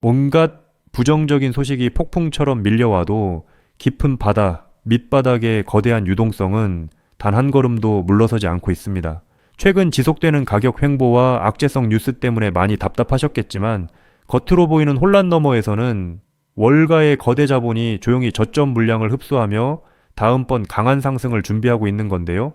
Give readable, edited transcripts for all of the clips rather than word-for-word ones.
온갖 부정적인 소식이 폭풍처럼 밀려와도 깊은 바다, 밑바닥의 거대한 유동성은 단 한 걸음도 물러서지 않고 있습니다. 최근 지속되는 가격 횡보와 악재성 뉴스 때문에 많이 답답하셨겠지만 겉으로 보이는 혼란 너머에서는 월가의 거대 자본이 조용히 저점 물량을 흡수하며 다음번 강한 상승을 준비하고 있는 건데요.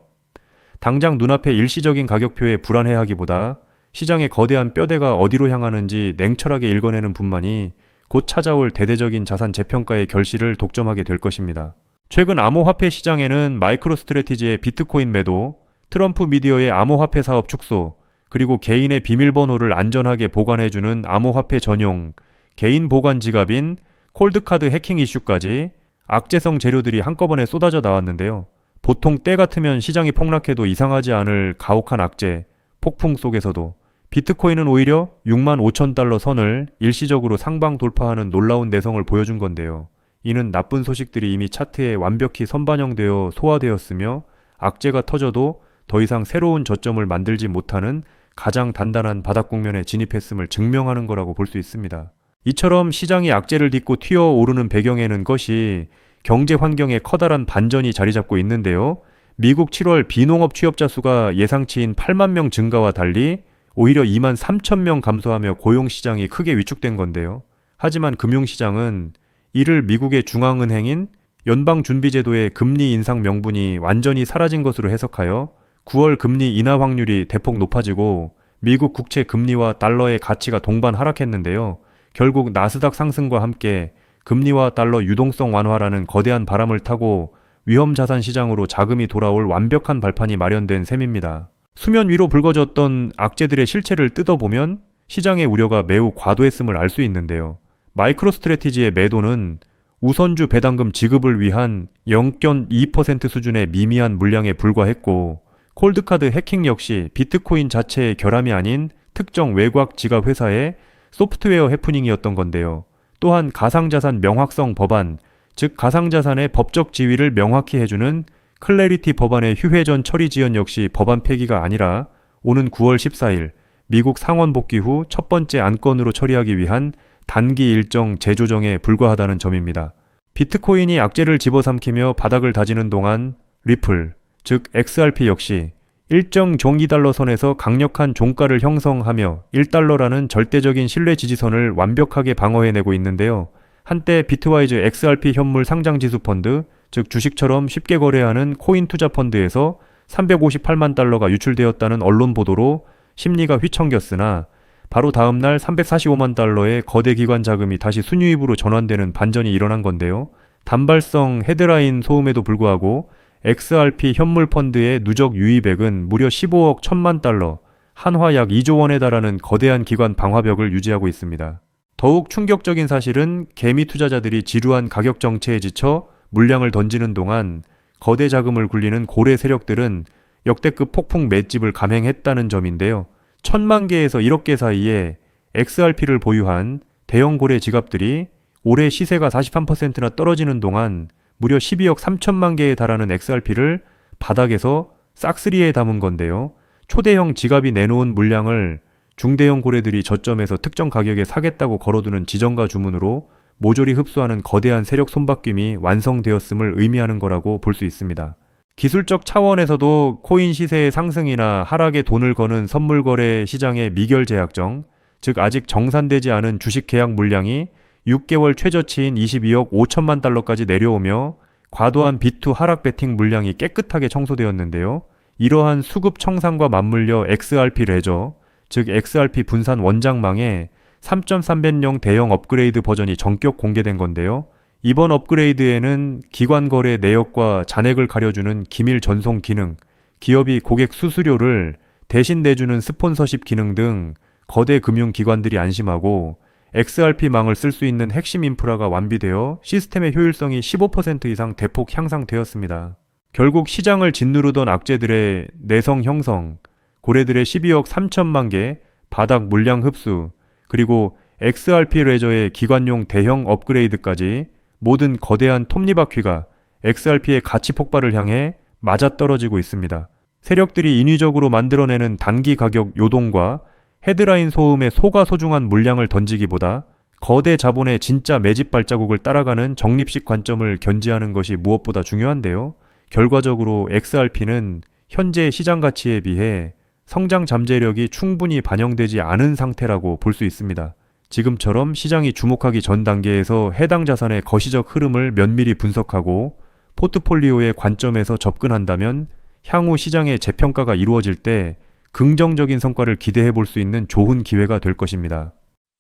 당장 눈앞의 일시적인 가격표에 불안해하기보다 시장의 거대한 뼈대가 어디로 향하는지 냉철하게 읽어내는 분만이 곧 찾아올 대대적인 자산 재평가의 결실을 독점하게 될 것입니다. 최근 암호화폐 시장에는 마이크로스트래티지의 비트코인 매도, 트럼프 미디어의 암호화폐 사업 축소, 그리고 개인의 비밀번호를 안전하게 보관해주는 암호화폐 전용 개인 보관 지갑인 콜드카드 해킹 이슈까지 악재성 재료들이 한꺼번에 쏟아져 나왔는데요. 보통 때 같으면 시장이 폭락해도 이상하지 않을 가혹한 악재, 폭풍 속에서도 비트코인은 오히려 6만 5천 달러 선을 일시적으로 상방 돌파하는 놀라운 내성을 보여준 건데요. 이는 나쁜 소식들이 이미 차트에 완벽히 선반영되어 소화되었으며 악재가 터져도 더 이상 새로운 저점을 만들지 못하는 가장 단단한 바닥 국면에 진입했음을 증명하는 거라고 볼 수 있습니다. 이처럼 시장이 악재를 딛고 튀어오르는 배경에는 것이 경제 환경에 커다란 반전이 자리 잡고 있는데요. 미국 7월 비농업 취업자 수가 예상치인 8만 명 증가와 달리 오히려 2만 3천 명 감소하며 고용시장이 크게 위축된 건데요. 하지만 금융시장은 이를 미국의 중앙은행인 연방준비제도의 금리 인상 명분이 완전히 사라진 것으로 해석하여 9월 금리 인하 확률이 대폭 높아지고 미국 국채 금리와 달러의 가치가 동반 하락했는데요. 결국 나스닥 상승과 함께 금리와 달러 유동성 완화라는 거대한 바람을 타고 위험자산 시장으로 자금이 돌아올 완벽한 발판이 마련된 셈입니다. 수면 위로 불거졌던 악재들의 실체를 뜯어보면 시장의 우려가 매우 과도했음을 알 수 있는데요. 마이크로스트래티지의 매도는 우선주 배당금 지급을 위한 0.2% 수준의 미미한 물량에 불과했고, 콜드카드 해킹 역시 비트코인 자체의 결함이 아닌 특정 외곽 지갑 회사의 소프트웨어 해프닝이었던 건데요. 또한 가상자산 명확성 법안, 즉 가상자산의 법적 지위를 명확히 해주는 클래리티 법안의 휴회전 처리 지연 역시 법안 폐기가 아니라 오는 9월 14일 미국 상원 복귀 후 첫 번째 안건으로 처리하기 위한 단기 일정 재조정에 불과하다는 점입니다. 비트코인이 악재를 집어삼키며 바닥을 다지는 동안 리플, 즉 XRP 역시 일정 종이달러 선에서 강력한 종가를 형성하며 1달러라는 절대적인 신뢰 지지선을 완벽하게 방어해내고 있는데요. 한때 비트와이즈 XRP 현물 상장지수 펀드, 즉 주식처럼 쉽게 거래하는 코인 투자 펀드에서 358만 달러가 유출되었다는 언론 보도로 심리가 휘청겼으나 바로 다음날 345만 달러의 거대 기관 자금이 다시 순유입으로 전환되는 반전이 일어난 건데요. 단발성 헤드라인 소음에도 불구하고 XRP 현물 펀드의 누적 유입액은 무려 15억 1천만 달러, 한화 약 2조 원에 달하는 거대한 기관 방화벽을 유지하고 있습니다. 더욱 충격적인 사실은 개미 투자자들이 지루한 가격 정체에 지쳐 물량을 던지는 동안 거대 자금을 굴리는 고래 세력들은 역대급 폭풍 맷집을 감행했다는 점인데요. 1,000만 개에서 1억 개 사이에 XRP를 보유한 대형 고래 지갑들이 올해 시세가 43%나 떨어지는 동안 무려 12억 3천만 개에 달하는 XRP를 바닥에서 싹쓸이에 담은 건데요. 초대형 지갑이 내놓은 물량을 중대형 고래들이 저점에서 특정 가격에 사겠다고 걸어두는 지정가 주문으로 모조리 흡수하는 거대한 세력 손바뀜이 완성되었음을 의미하는 거라고 볼 수 있습니다. 기술적 차원에서도 코인 시세의 상승이나 하락에 돈을 거는 선물거래 시장의 미결 제약정, 즉 아직 정산되지 않은 주식 계약 물량이 6개월 최저치인 22억 5천만 달러까지 내려오며 과도한 비투 하락 베팅 물량이 깨끗하게 청소되었는데요. 이러한 수급 청산과 맞물려 XRP 레저, 즉 XRP 분산 원장망에 3.3벤용 대형 업그레이드 버전이 전격 공개된 건데요. 이번 업그레이드에는 기관 거래 내역과 잔액을 가려주는 기밀 전송 기능, 기업이 고객 수수료를 대신 내주는 스폰서십 기능 등 거대 금융기관들이 안심하고 XRP망을 쓸 수 있는 핵심 인프라가 완비되어 시스템의 효율성이 15% 이상 대폭 향상되었습니다. 결국 시장을 짓누르던 악재들의 내성 형성, 고래들의 12억 3천만 개 바닥 물량 흡수, 그리고 XRP 레저의 기관용 대형 업그레이드까지 모든 거대한 톱니바퀴가 XRP의 가치 폭발을 향해 맞아떨어지고 있습니다. 세력들이 인위적으로 만들어내는 단기 가격 요동과 헤드라인 소음에 속아 소중한 물량을 던지기보다 거대 자본의 진짜 매집 발자국을 따라가는 적립식 관점을 견지하는 것이 무엇보다 중요한데요. 결과적으로 XRP는 현재 시장 가치에 비해 성장 잠재력이 충분히 반영되지 않은 상태라고 볼 수 있습니다. 지금처럼 시장이 주목하기 전 단계에서 해당 자산의 거시적 흐름을 면밀히 분석하고 포트폴리오의 관점에서 접근한다면 향후 시장의 재평가가 이루어질 때 긍정적인 성과를 기대해 볼 수 있는 좋은 기회가 될 것입니다.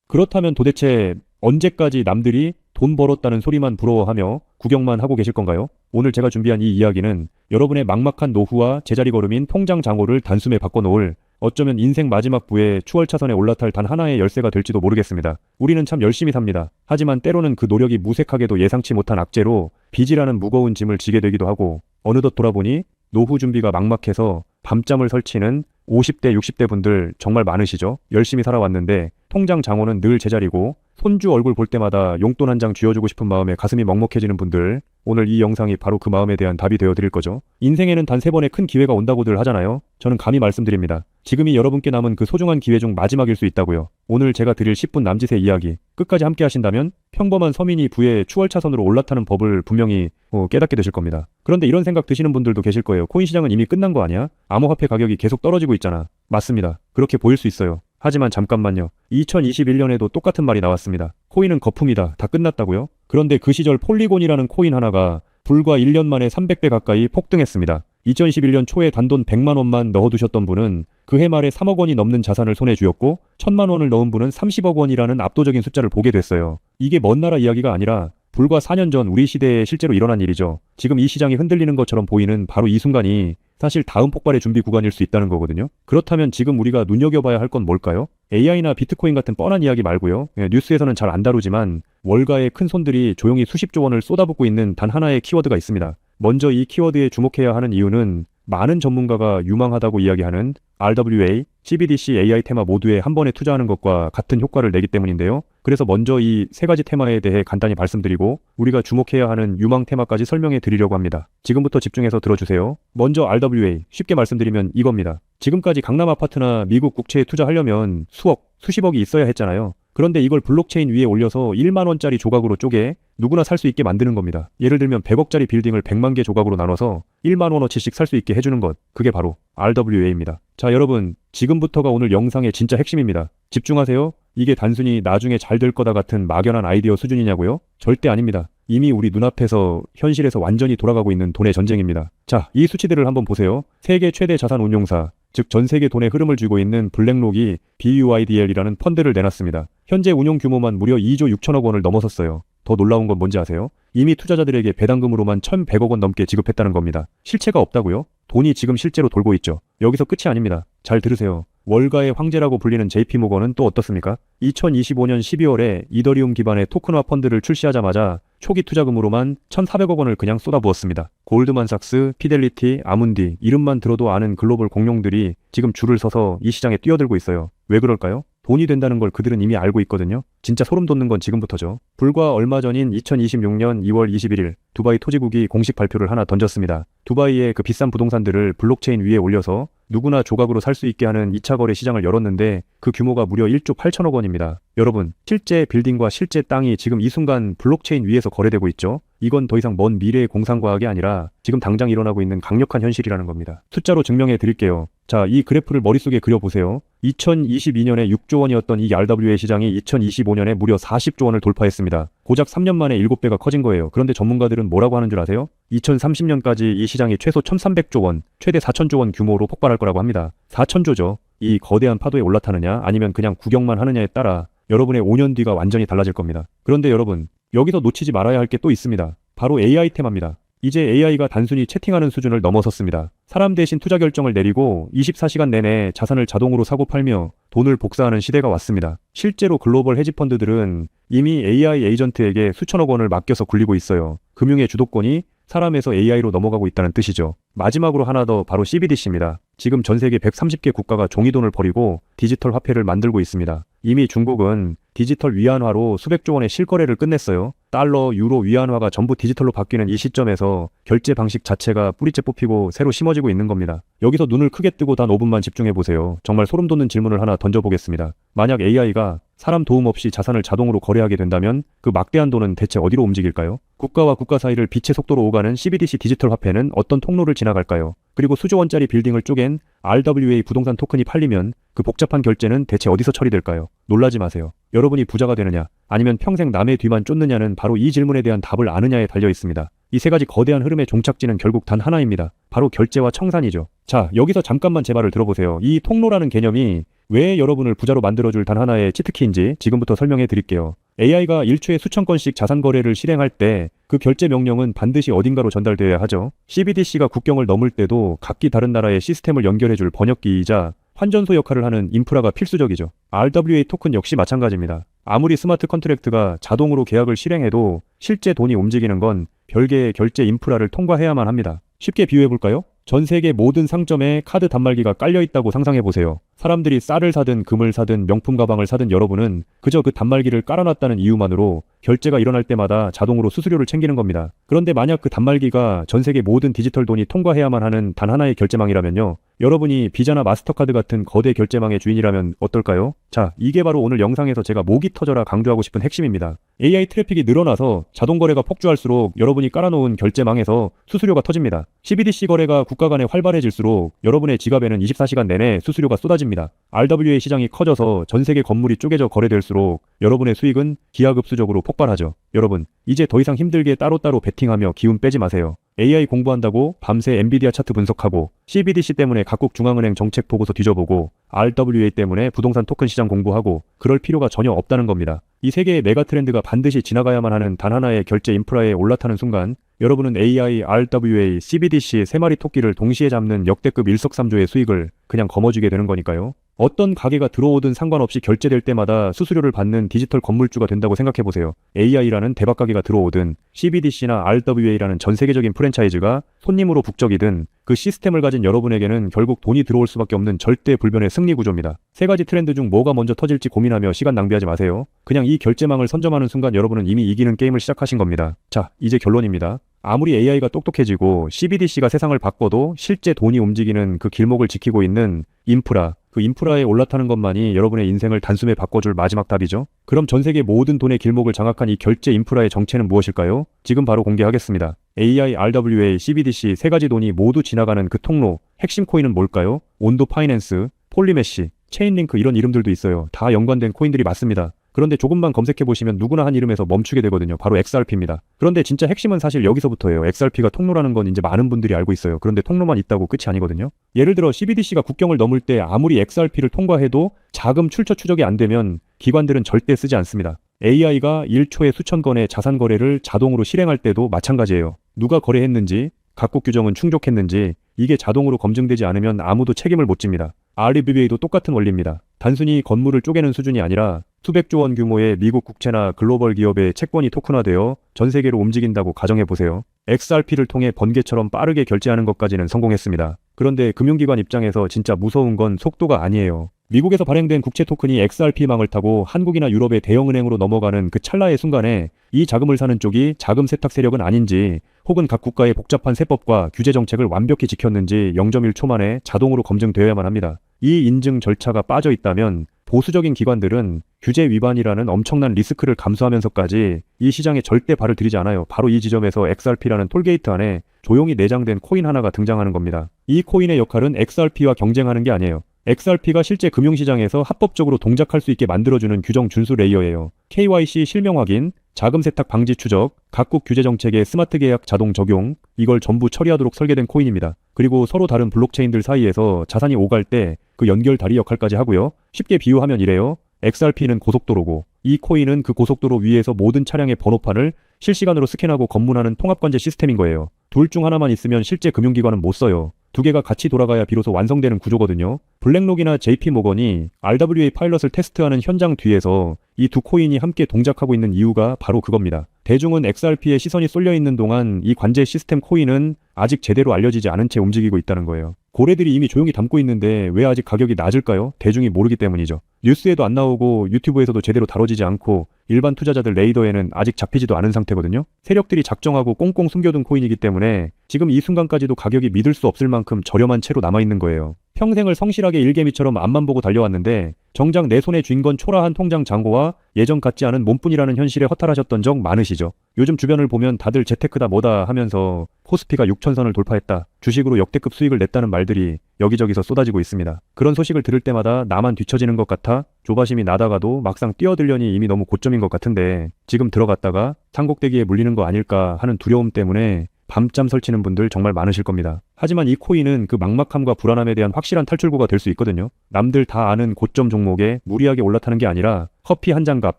그렇다면 도대체 언제까지 남들이 돈 벌었다는 소리만 부러워하며 구경만 하고 계실 건가요? 오늘 제가 준비한 이 이야기는 여러분의 막막한 노후와 제자리 걸음인 통장 잔고를 단숨에 바꿔놓을 어쩌면 인생 마지막 부에 추월차선에 올라탈 단 하나의 열쇠가 될지도 모르겠습니다. 우리는 참 열심히 삽니다. 하지만 때로는 그 노력이 무색하게도 예상치 못한 악재로 빚이라는 무거운 짐을 지게 되기도 하고 어느덧 돌아보니 노후 준비가 막막해서 밤잠을 설치는 50대, 60대 분들 정말 많으시죠? 열심히 살아왔는데 통장 잔고는 늘 제자리고 손주 얼굴 볼 때마다 용돈 한 장 쥐어주고 싶은 마음에 가슴이 먹먹해지는 분들, 오늘 이 영상이 바로 그 마음에 대한 답이 되어드릴 거죠. 인생에는 단 3번의 큰 기회가 온다고들 하잖아요. 저는 감히 말씀드립니다. 지금이 여러분께 남은 그 소중한 기회 중 마지막일 수 있다고요. 오늘 제가 드릴 10분 남짓의 이야기 끝까지 함께 하신다면 평범한 서민이 부의 추월차선으로 올라타는 법을 분명히 깨닫게 되실 겁니다. 그런데 이런 생각 드시는 분들도 계실 거예요. 코인 시장은 이미 끝난 거 아니야? 암호화폐 가격이 계속 떨어지고 있잖아. 맞습니다. 그렇게 보일 수 있어요. 하지만 잠깐만요. 2021년에도 똑같은 말이 나왔습니다. 코인은 거품이다. 다 끝났다고요? 그런데 그 시절 폴리곤이라는 코인 하나가 불과 1년 만에 300배 가까이 폭등했습니다. 2021년 초에 단돈 100만 원만 넣어두셨던 분은 그해 말에 3억 원이 넘는 자산을 손에 쥐었고 1000만 원을 넣은 분은 30억 원이라는 압도적인 숫자를 보게 됐어요. 이게 먼 나라 이야기가 아니라 불과 4년 전 우리 시대에 실제로 일어난 일이죠. 지금 이 시장이 흔들리는 것처럼 보이는 바로 이 순간이 사실 다음 폭발의 준비 구간일 수 있다는 거거든요. 그렇다면 지금 우리가 눈여겨봐야 할 건 뭘까요? AI나 비트코인 같은 뻔한 이야기 말고요. 뉴스에서는 잘 안 다루지만 월가의 큰 손들이 조용히 수십조 원을 쏟아붓고 있는 단 하나의 키워드가 있습니다. 먼저 이 키워드에 주목해야 하는 이유는 많은 전문가가 유망하다고 이야기하는 RWA, CBDC AI 테마 모두에 한 번에 투자하는 것과 같은 효과를 내기 때문인데요. 그래서 먼저 이 세 가지 테마에 대해 간단히 말씀드리고 우리가 주목해야 하는 유망 테마까지 설명해 드리려고 합니다. 지금부터 집중해서 들어주세요. 먼저 RWA, 쉽게 말씀드리면 이겁니다. 지금까지 강남 아파트나 미국 국채에 투자하려면 수억, 수십억이 있어야 했잖아요. 그런데 이걸 블록체인 위에 올려서 1만 원짜리 조각으로 쪼개 누구나 살 수 있게 만드는 겁니다. 예를 들면 100억짜리 빌딩을 100만 개 조각으로 나눠서 1만 원어치씩 살 수 있게 해주는 것. 그게 바로 RWA입니다. 자, 여러분, 지금부터가 오늘 영상의 진짜 핵심입니다. 집중하세요. 이게 단순히 나중에 잘 될 거다 같은 막연한 아이디어 수준이냐고요? 절대 아닙니다. 이미 우리 눈앞에서 현실에서 완전히 돌아가고 있는 돈의 전쟁입니다. 자, 이 수치들을 한번 보세요. 세계 최대 자산 운용사, 즉 전 세계 돈의 흐름을 쥐고 있는 블랙록이 BUIDL이라는 펀드를 내놨습니다. 현재 운용 규모만 무려 2조 6천억 원을 넘어섰어요. 더 놀라운 건 뭔지 아세요? 이미 투자자들에게 배당금으로만 1,100억 원 넘게 지급했다는 겁니다. 실체가 없다고요? 돈이 지금 실제로 돌고 있죠. 여기서 끝이 아닙니다. 잘 들으세요. 월가의 황제라고 불리는 JP모건은 또 어떻습니까? 2025년 12월에 이더리움 기반의 토큰화 펀드를 출시하자마자 초기 투자금으로만 1,400억 원을 그냥 쏟아부었습니다. 골드만삭스, 피델리티, 아문디, 이름만 들어도 아는 글로벌 공룡들이 지금 줄을 서서 이 시장에 뛰어들고 있어요. 왜 그럴까요? 돈이 된다는 걸 그들은 이미 알고 있거든요. 진짜 소름 돋는 건 지금부터죠. 불과 얼마 전인 2026년 2월 21일 두바이 토지국이 공식 발표를 하나 던졌습니다. 두바이의 그 비싼 부동산들을 블록체인 위에 올려서 누구나 조각으로 살 수 있게 하는 2차 거래 시장을 열었는데 그 규모가 무려 1조 8천억 원입니다. 여러분, 실제 빌딩과 실제 땅이 지금 이 순간 블록체인 위에서 거래되고 있죠. 이건 더 이상 먼 미래의 공상과학이 아니라 지금 당장 일어나고 있는 강력한 현실이라는 겁니다. 숫자로 증명해 드릴게요. 자, 이 그래프를 머릿속에 그려보세요. 2022년에 6조 원이었던 이 RWA 시장이 2025년에 무려 40조 원을 돌파했습니다. 고작 3년 만에 7배가 커진 거예요. 그런데 전문가들은 뭐라고 하는 줄 아세요? 2030년까지 이 시장이 최소 1,300조 원, 최대 4,000조 원 규모로 폭발할 거라고 합니다. 4,000조죠. 이 거대한 파도에 올라타느냐 아니면 그냥 구경만 하느냐에 따라 여러분의 5년 뒤가 완전히 달라질 겁니다. 그런데 여러분, 여기서 놓치지 말아야 할 게 또 있습니다. 바로 AI 테마입니다. 이제 AI가 단순히 채팅하는 수준을 넘어섰습니다. 사람 대신 투자 결정을 내리고 24시간 내내 자산을 자동으로 사고 팔며 돈을 복사하는 시대가 왔습니다. 실제로 글로벌 헤지펀드들은 이미 AI 에이전트에게 수천억 원을 맡겨서 굴리고 있어요. 금융의 주도권이 사람에서 AI로 넘어가고 있다는 뜻이죠. 마지막으로 하나 더, 바로 CBDC입니다. 지금 전 세계 130개 국가가 종이돈을 버리고 디지털 화폐를 만들고 있습니다. 이미 중국은 디지털 위안화로 수백조 원의 실거래를 끝냈어요. 달러, 유로, 위안화가 전부 디지털로 바뀌는 이 시점에서 결제 방식 자체가 뿌리째 뽑히고 새로 심어지고 있는 겁니다. 여기서 눈을 크게 뜨고 단 5분만 집중해 보세요. 정말 소름 돋는 질문을 하나 던져보겠습니다. 만약 AI가 사람 도움 없이 자산을 자동으로 거래하게 된다면 그 막대한 돈은 대체 어디로 움직일까요? 국가와 국가 사이를 빛의 속도로 오가는 CBDC 디지털 화폐는 어떤 통로를 지나갈까요? 그리고 수조 원짜리 빌딩을 쪼갠 RWA 부동산 토큰이 팔리면 그 복잡한 결제는 대체 어디서 처리될까요? 놀라지 마세요. 여러분이 부자가 되느냐 아니면 평생 남의 뒤만 쫓느냐는 바로 이 질문에 대한 답을 아느냐에 달려 있습니다. 이 세 가지 거대한 흐름의 종착지는 결국 단 하나입니다. 바로 결제와 청산이죠. 자, 여기서 잠깐만 제 말을 들어보세요. 이 통로라는 개념이 왜 여러분을 부자로 만들어줄 단 하나의 치트키인지 지금부터 설명해 드릴게요. AI가 1초에 수천 건씩 자산 거래를 실행할 때 그 결제 명령은 반드시 어딘가로 전달되어야 하죠. CBDC가 국경을 넘을 때도 각기 다른 나라의 시스템을 연결해줄 번역기이자 환전소 역할을 하는 인프라가 필수적이죠. RWA 토큰 역시 마찬가지입니다. 아무리 스마트 컨트랙트가 자동으로 계약을 실행해도 실제 돈이 움직이는 건 별개의 결제 인프라를 통과해야만 합니다. 쉽게 비유해볼까요? 전 세계 모든 상점에 카드 단말기가 깔려있다고 상상해보세요. 사람들이 쌀을 사든 금을 사든 명품 가방을 사든 여러분은 그저 그 단말기를 깔아놨다는 이유만으로 결제가 일어날 때마다 자동으로 수수료를 챙기는 겁니다. 그런데 만약 그 단말기가 전 세계 모든 디지털 돈이 통과해야만 하는 단 하나의 결제망이라면요. 여러분이 비자나 마스터카드 같은 거대 결제망의 주인이라면 어떨까요? 자, 이게 바로 오늘 영상에서 제가 목이 터져라 강조하고 싶은 핵심입니다. AI 트래픽이 늘어나서 자동거래가 폭주할수록 여러분이 깔아놓은 결제망에서 수수료가 터집니다. CBDC 거래가 국가 간에 활발해질수록 여러분의 지갑에는 24시간 내내 수수료가 쏟아집니다. RWA 시장이 커져서 전 세계 건물이 쪼개져 거래될수록 여러분의 수익은 기하급수적으로 폭발하죠. 여러분, 이제 더 이상 힘들게 따로따로 베팅하며 기운 빼지 마세요. AI 공부한다고 밤새 엔비디아 차트 분석하고 CBDC 때문에 각국 중앙은행 정책 보고서 뒤져보고 RWA 때문에 부동산 토큰 시장 공부하고 그럴 필요가 전혀 없다는 겁니다. 이 세 개의 메가 트렌드가 반드시 지나가야만 하는 단 하나의 결제 인프라에 올라타는 순간 여러분은 AI, RWA, CBDC 세 마리 토끼를 동시에 잡는 역대급 일석삼조의 수익을 그냥 거머쥐게 되는 거니까요. 어떤 가게가 들어오든 상관없이 결제될 때마다 수수료를 받는 디지털 건물주가 된다고 생각해보세요. AI라는 대박 가게가 들어오든 CBDC나 RWA라는 전 세계적인 프랜차이즈가 손님으로 북적이든 그 시스템을 가진 여러분에게는 결국 돈이 들어올 수밖에 없는 절대 불변의 승리 구조입니다. 세 가지 트렌드 중 뭐가 먼저 터질지 고민하며 시간 낭비하지 마세요. 그냥 이 결제망을 선점하는 순간 여러분은 이미 이기는 게임을 시작하신 겁니다. 자, 이제 결론입니다. 아무리 AI가 똑똑해지고 CBDC가 세상을 바꿔도 실제 돈이 움직이는 그 길목을 지키고 있는 인프라, 그 인프라에 올라타는 것만이 여러분의 인생을 단숨에 바꿔줄 마지막 답이죠. 그럼 전 세계 모든 돈의 길목을 장악한 이 결제 인프라의 정체는 무엇일까요? 지금 바로 공개하겠습니다. AI, RWA, CBDC 세 가지 돈이 모두 지나가는 그 통로, 핵심 코인은 뭘까요? 온도 파이낸스, 폴리메시, 체인링크 이런 이름들도 있어요. 다 연관된 코인들이 맞습니다. 그런데 조금만 검색해보시면 누구나 한 이름에서 멈추게 되거든요. 바로 XRP입니다. 그런데 진짜 핵심은 사실 여기서부터예요. XRP가 통로라는 건 이제 많은 분들이 알고 있어요. 그런데 통로만 있다고 끝이 아니거든요. 예를 들어 CBDC가 국경을 넘을 때 아무리 XRP를 통과해도 자금 출처 추적이 안 되면 기관들은 절대 쓰지 않습니다. AI가 1초에 수천 건의 자산 거래를 자동으로 실행할 때도 마찬가지예요. 누가 거래했는지, 각국 규정은 충족했는지 이게 자동으로 검증되지 않으면 아무도 책임을 못 집니다. RWA도 똑같은 원리입니다. 단순히 건물을 쪼개는 수준이 아니라 수백조 원 규모의 미국 국채나 글로벌 기업의 채권이 토큰화되어 전 세계로 움직인다고 가정해보세요. XRP를 통해 번개처럼 빠르게 결제하는 것까지는 성공했습니다. 그런데 금융기관 입장에서 진짜 무서운 건 속도가 아니에요. 미국에서 발행된 국채 토큰이 XRP망을 타고 한국이나 유럽의 대형은행으로 넘어가는 그 찰나의 순간에 이 자금을 사는 쪽이 자금 세탁 세력은 아닌지 혹은 각 국가의 복잡한 세법과 규제 정책을 완벽히 지켰는지 0.1초 만에 자동으로 검증되어야만 합니다. 이 인증 절차가 빠져 있다면 보수적인 기관들은 규제 위반이라는 엄청난 리스크를 감수하면서까지 이 시장에 절대 발을 들이지 않아요. 바로 이 지점에서 XRP라는 톨게이트 안에 조용히 내장된 코인 하나가 등장하는 겁니다. 이 코인의 역할은 XRP와 경쟁하는 게 아니에요. XRP가 실제 금융시장에서 합법적으로 동작할 수 있게 만들어주는 규정 준수 레이어예요. KYC 실명 확인, 자금 세탁 방지 추적, 각국 규제 정책의 스마트 계약 자동 적용, 이걸 전부 처리하도록 설계된 코인입니다. 그리고 서로 다른 블록체인들 사이에서 자산이 오갈 때 그 연결 다리 역할까지 하고요. 쉽게 비유하면 이래요. XRP는 고속도로고 이 코인은 그 고속도로 위에서 모든 차량의 번호판을 실시간으로 스캔하고 검문하는 통합관제 시스템인 거예요. 둘 중 하나만 있으면 실제 금융기관은 못 써요. 두 개가 같이 돌아가야 비로소 완성되는 구조거든요. 블랙록이나 JP모건이 RWA 파일럿을 테스트하는 현장 뒤에서 이 두 코인이 함께 동작하고 있는 이유가 바로 그겁니다. 대중은 XRP에 시선이 쏠려 있는 동안 이 관제 시스템 코인은 아직 제대로 알려지지 않은 채 움직이고 있다는 거예요. 고래들이 이미 조용히 담고 있는데 왜 아직 가격이 낮을까요? 대중이 모르기 때문이죠. 뉴스에도 안 나오고 유튜브에서도 제대로 다뤄지지 않고 일반 투자자들 레이더에는 아직 잡히지도 않은 상태거든요. 세력들이 작정하고 꽁꽁 숨겨둔 코인이기 때문에 지금 이 순간까지도 가격이 믿을 수 없을 만큼 저렴한 채로 남아있는 거예요. 평생을 성실하게 일개미처럼 앞만 보고 달려왔는데 정작 내 손에 쥔 건 초라한 통장 잔고와 예전 같지 않은 몸뿐이라는 현실에 허탈하셨던 적 많으시죠. 요즘 주변을 보면 다들 재테크다 뭐다 하면서 코스피가 6천선을 돌파했다, 주식으로 역대급 수익을 냈다는 말들이 여기저기서 쏟아지고 있습니다. 그런 소식을 들을 때마다 나만 뒤처지는 것 같아 조바심이 나다가도 막상 뛰어들려니 이미 너무 고점인 것 같은데 지금 들어갔다가 산꼭대기에 물리는 거 아닐까 하는 두려움 때문에 밤잠 설치는 분들 정말 많으실 겁니다. 하지만 이 코인은 그 막막함과 불안함에 대한 확실한 탈출구가 될 수 있거든요. 남들 다 아는 고점 종목에 무리하게 올라타는 게 아니라 커피 한 잔 값,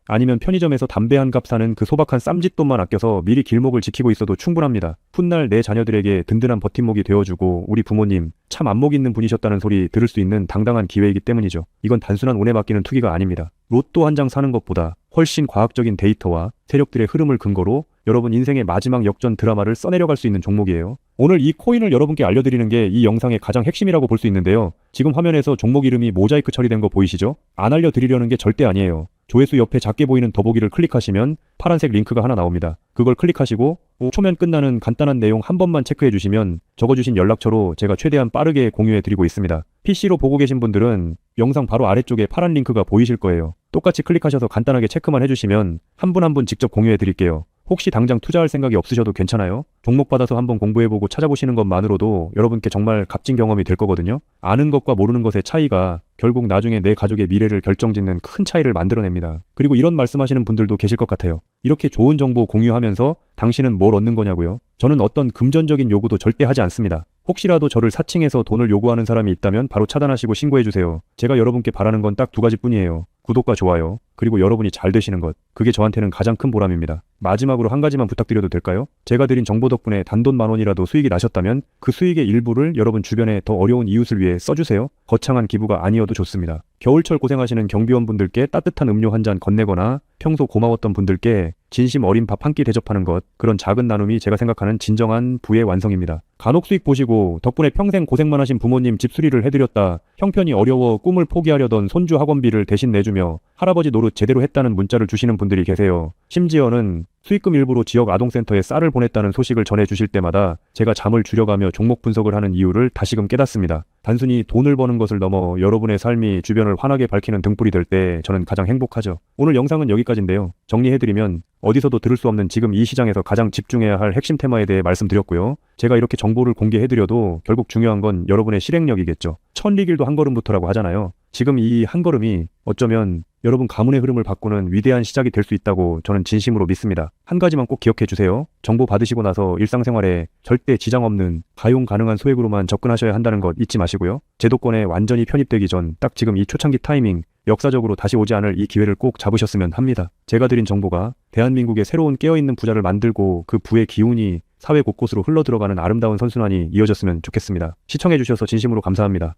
아니면 편의점에서 담배 한 값 사는 그 소박한 쌈짓돈만 아껴서 미리 길목을 지키고 있어도 충분합니다. 훗날 내 자녀들에게 든든한 버팀목이 되어주고 우리 부모님 참 안목 있는 분이셨다는 소리 들을 수 있는 당당한 기회이기 때문이죠. 이건 단순한 운에 맡기는 투기가 아닙니다. 로또 한 장 사는 것보다 훨씬 과학적인 데이터와 세력들의 흐름을 근거로 여러분 인생의 마지막 역전 드라마를 써내려갈 수 있는 종목이에요. 오늘 이 코인을 여러분께 알려드리는 게 이 영상의 가장 핵심이라고 볼 수 있는데요. 지금 화면에서 종목 이름이 모자이크 처리된 거 보이시죠? 안 알려드리려는 게 절대 아니에요. 조회수 옆에 작게 보이는 더보기를 클릭하시면 파란색 링크가 하나 나옵니다. 그걸 클릭하시고 5초면 끝나는 간단한 내용 한 번만 체크해 주시면 적어주신 연락처로 제가 최대한 빠르게 공유해 드리고 있습니다. PC로 보고 계신 분들은 영상 바로 아래쪽에 파란 링크가 보이실 거예요. 똑같이 클릭하셔서 간단하게 체크만 해주시면 한 분 한 분 직접 공유해 드릴게요. 혹시 당장 투자할 생각이 없으셔도 괜찮아요. 종목 받아서 한번 공부해보고 찾아보시는 것만으로도 여러분께 정말 값진 경험이 될 거거든요. 아는 것과 모르는 것의 차이가 결국 나중에 내 가족의 미래를 결정짓는 큰 차이를 만들어냅니다. 그리고 이런 말씀하시는 분들도 계실 것 같아요. 이렇게 좋은 정보 공유하면서 당신은 뭘 얻는 거냐고요? 저는 어떤 금전적인 요구도 절대 하지 않습니다. 혹시라도 저를 사칭해서 돈을 요구하는 사람이 있다면 바로 차단하시고 신고해주세요. 제가 여러분께 바라는 건 딱 두 가지뿐이에요. 구독과 좋아요, 그리고 여러분이 잘 되시는 것. 그게 저한테는 가장 큰 보람입니다. 마지막으로 한 가지만 부탁드려도 될까요? 제가 드린 정보 덕분에 단돈 10,000원이라도 수익이 나셨다면 그 수익의 일부를 여러분 주변에 더 어려운 이웃을 위해 써주세요. 거창한 기부가 아니어도 좋습니다. 겨울철 고생하시는 경비원분들께 따뜻한 음료 한 잔 건네거나 평소 고마웠던 분들께 진심 어린 밥 한 끼 대접하는 것, 그런 작은 나눔이 제가 생각하는 진정한 부의 완성입니다. 간혹 수익 보시고 덕분에 평생 고생만 하신 부모님 집수리를 해드렸다, 형편이 어려워 꿈을 포기하려던 손주 학원비를 대신 내주며 할아버지 노릇 제대로 했다는 문자를 주시는 분들이 계세요. 심지어는 수익금 일부로 지역 아동센터에 쌀을 보냈다는 소식을 전해주실 때마다 제가 잠을 줄여가며 종목 분석을 하는 이유를 다시금 깨닫습니다. 단순히 돈을 버는 것을 넘어 여러분의 삶이 주변을 환하게 밝히는 등불이 될 때 저는 가장 행복하죠. 오늘 영상은 여기까지인데요. 정리해드리면 어디서도 들을 수 없는 지금 이 시장에서 가장 집중해야 할 핵심 테마에 대해 말씀드렸고요. 제가 이렇게 정보를 공개해드려도 결국 중요한 건 여러분의 실행력이겠죠. 천리길도 한 걸음부터라고 하잖아요. 지금 이 한 걸음이 어쩌면 여러분 가문의 흐름을 바꾸는 위대한 시작이 될 수 있다고 저는 진심으로 믿습니다. 한 가지만 꼭 기억해 주세요. 정보 받으시고 나서 일상생활에 절대 지장 없는 가용 가능한 소액으로만 접근하셔야 한다는 것 잊지 마시고요. 제도권에 완전히 편입되기 전 딱 지금 이 초창기 타이밍, 역사적으로 다시 오지 않을 이 기회를 꼭 잡으셨으면 합니다. 제가 드린 정보가 대한민국의 새로운 깨어있는 부자를 만들고 그 부의 기운이 사회 곳곳으로 흘러들어가는 아름다운 선순환이 이어졌으면 좋겠습니다. 시청해주셔서 진심으로 감사합니다.